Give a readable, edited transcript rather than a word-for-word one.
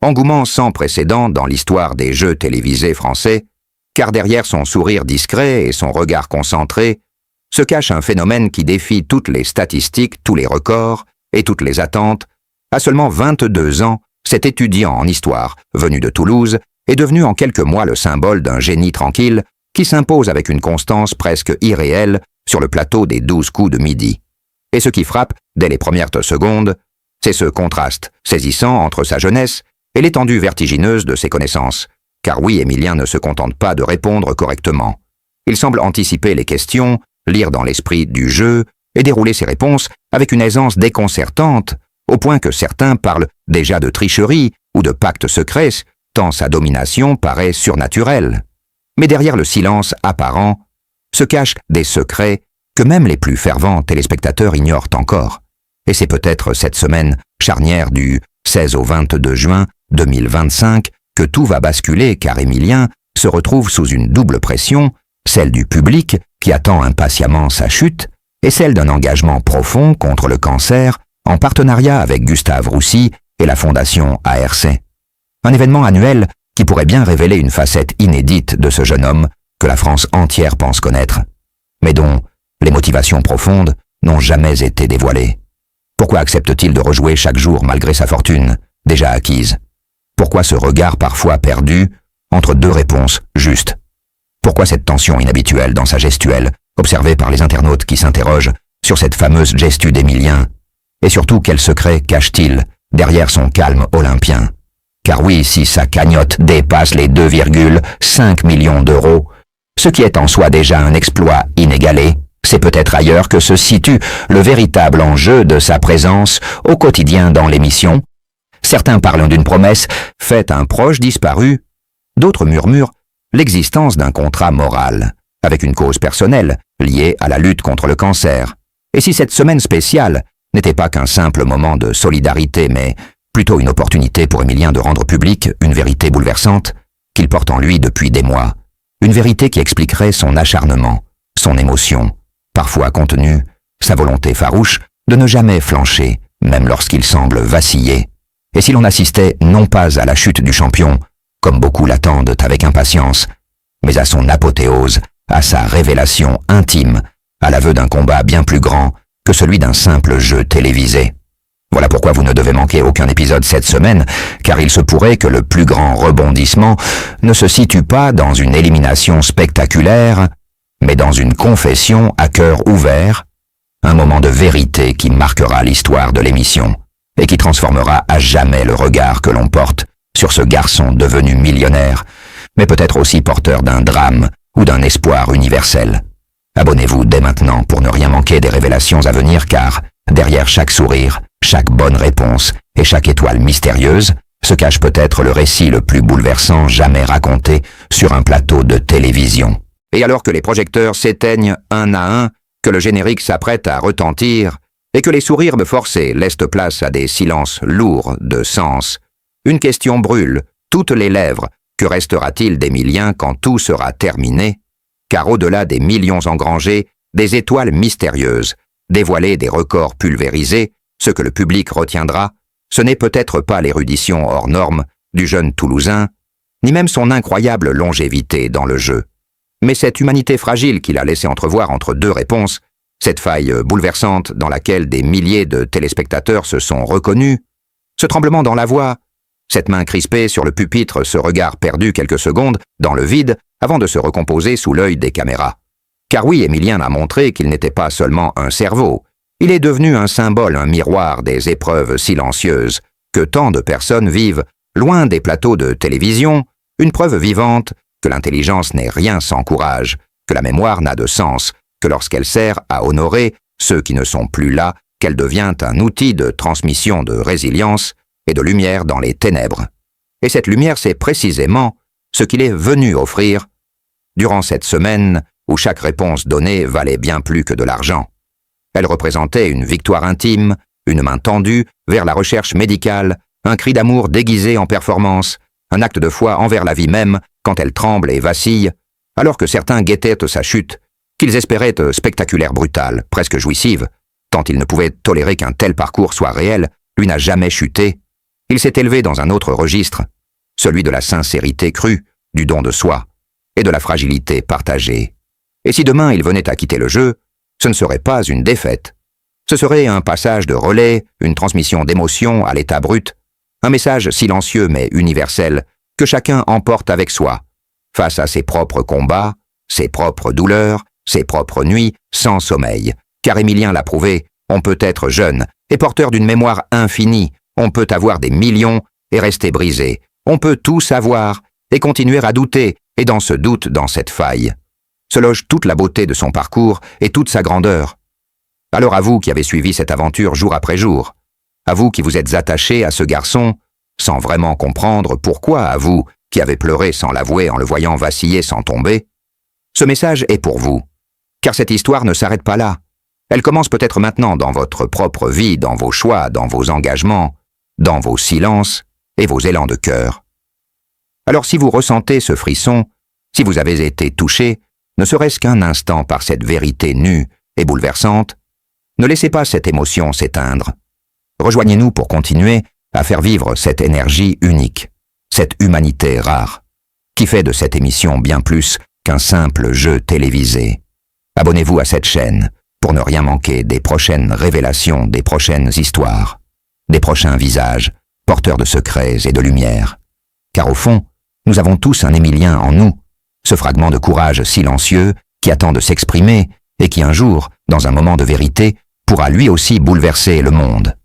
Engouement sans précédent dans l'histoire des jeux télévisés français, car derrière son sourire discret et son regard concentré, se cache un phénomène qui défie toutes les statistiques, tous les records et toutes les attentes. À seulement 22 ans, cet étudiant en histoire, venu de Toulouse, est devenu en quelques mois le symbole d'un génie tranquille qui s'impose avec une constance presque irréelle sur le plateau des 12 coups de midi. Et ce qui frappe, dès les premières secondes, c'est ce contraste saisissant entre sa jeunesse et l'étendue vertigineuse de ses connaissances. Car oui, Émilien ne se contente pas de répondre correctement. Il semble anticiper les questions, lire dans l'esprit du jeu et dérouler ses réponses avec une aisance déconcertante, au point que certains parlent déjà de tricherie ou de pacte secret, tant sa domination paraît surnaturelle. Mais derrière le silence apparent se cachent des secrets que même les plus fervents téléspectateurs ignorent encore. Et c'est peut-être cette semaine charnière du 16 au 22 juin 2025 que tout va basculer, car Émilien se retrouve sous une double pression, celle du public qui attend impatiemment sa chute et celle d'un engagement profond contre le cancer en partenariat avec Gustave Roussy et la Fondation ARC. Un événement annuel qui pourrait bien révéler une facette inédite de ce jeune homme que la France entière pense connaître, mais dont les motivations profondes n'ont jamais été dévoilées. Pourquoi accepte-t-il de rejouer chaque jour malgré sa fortune, déjà acquise? Pourquoi ce regard parfois perdu entre deux réponses justes? Pourquoi cette tension inhabituelle dans sa gestuelle, observée par les internautes qui s'interrogent sur cette fameuse gestu d'Émilien? Et surtout, quel secret cache-t-il derrière son calme olympien? Car oui, si sa cagnotte dépasse les 2,5 millions d'euros, ce qui est en soi déjà un exploit inégalé, c'est peut-être ailleurs que se situe le véritable enjeu de sa présence au quotidien dans l'émission. Certains parlent d'une promesse faite à un proche disparu, d'autres murmurent l'existence d'un contrat moral, avec une cause personnelle liée à la lutte contre le cancer. Et si cette semaine spéciale n'était pas qu'un simple moment de solidarité, mais plutôt une opportunité pour Émilien de rendre publique une vérité bouleversante qu'il porte en lui depuis des mois, une vérité qui expliquerait son acharnement, son émotion, parfois contenue, sa volonté farouche de ne jamais flancher, même lorsqu'il semble vaciller. Et si l'on assistait non pas à la chute du champion, comme beaucoup l'attendent avec impatience, mais à son apothéose, à sa révélation intime, à l'aveu d'un combat bien plus grand que celui d'un simple jeu télévisé. Voilà pourquoi vous ne devez manquer aucun épisode cette semaine, car il se pourrait que le plus grand rebondissement ne se situe pas dans une élimination spectaculaire, mais dans une confession à cœur ouvert, un moment de vérité qui marquera l'histoire de l'émission et qui transformera à jamais le regard que l'on porte sur ce garçon devenu millionnaire, mais peut-être aussi porteur d'un drame ou d'un espoir universel. Abonnez-vous dès maintenant pour ne rien manquer des révélations à venir, car derrière chaque sourire, chaque bonne réponse et chaque étoile mystérieuse se cache peut-être le récit le plus bouleversant jamais raconté sur un plateau de télévision. Et alors que les projecteurs s'éteignent un à un, que le générique s'apprête à retentir, et que les sourires forcés laissent place à des silences lourds de sens, une question brûle toutes les lèvres. Que restera-t-il d'Émilien quand tout sera terminé? Car au-delà des millions engrangés, des étoiles mystérieuses, dévoiler des records pulvérisés, ce que le public retiendra, ce n'est peut-être pas l'érudition hors norme du jeune Toulousain, ni même son incroyable longévité dans le jeu, mais cette humanité fragile qu'il a laissé entrevoir entre deux réponses, cette faille bouleversante dans laquelle des milliers de téléspectateurs se sont reconnus, ce tremblement dans la voix, cette main crispée sur le pupitre, ce regard perdu quelques secondes dans le vide avant de se recomposer sous l'œil des caméras. Car oui, Émilien a montré qu'il n'était pas seulement un cerveau, il est devenu un symbole, un miroir des épreuves silencieuses que tant de personnes vivent loin des plateaux de télévision, une preuve vivante que l'intelligence n'est rien sans courage, que la mémoire n'a de sens que lorsqu'elle sert à honorer ceux qui ne sont plus là, qu'elle devient un outil de transmission de résilience et de lumière dans les ténèbres. Et cette lumière, c'est précisément ce qu'il est venu offrir durant cette semaine où chaque réponse donnée valait bien plus que de l'argent. Elle représentait une victoire intime, une main tendue vers la recherche médicale, un cri d'amour déguisé en performance, un acte de foi envers la vie même quand elle tremble et vacille, alors que certains guettaient sa chute, qu'ils espéraient spectaculaire, brutale, presque jouissive, tant ils ne pouvaient tolérer qu'un tel parcours soit réel, lui n'a jamais chuté. Il s'est élevé dans un autre registre, celui de la sincérité crue, du don de soi et de la fragilité partagée. Et si demain il venait à quitter le jeu, ce ne serait pas une défaite. Ce serait un passage de relais, une transmission d'émotions à l'état brut, un message silencieux mais universel que chacun emporte avec soi, face à ses propres combats, ses propres douleurs, ses propres nuits sans sommeil. Car Émilien l'a prouvé, on peut être jeune et porteur d'une mémoire infinie, on peut avoir des millions et rester brisé, on peut tout savoir et continuer à douter, et dans ce doute, dans cette faille, se loge toute la beauté de son parcours et toute sa grandeur. Alors à vous qui avez suivi cette aventure jour après jour, à vous qui vous êtes attaché à ce garçon, sans vraiment comprendre pourquoi, à vous qui avez pleuré sans l'avouer en le voyant vaciller sans tomber, ce message est pour vous, car cette histoire ne s'arrête pas là. Elle commence peut-être maintenant dans votre propre vie, dans vos choix, dans vos engagements, dans vos silences et vos élans de cœur. Alors si vous ressentez ce frisson, si vous avez été touché, ne serait-ce qu'un instant par cette vérité nue et bouleversante, ne laissez pas cette émotion s'éteindre. Rejoignez-nous pour continuer à faire vivre cette énergie unique, cette humanité rare, qui fait de cette émission bien plus qu'un simple jeu télévisé. Abonnez-vous à cette chaîne pour ne rien manquer des prochaines révélations, des prochaines histoires, des prochains visages, porteurs de secrets et de lumière. Car au fond, nous avons tous un Émilien en nous, ce fragment de courage silencieux qui attend de s'exprimer et qui un jour, dans un moment de vérité, pourra lui aussi bouleverser le monde.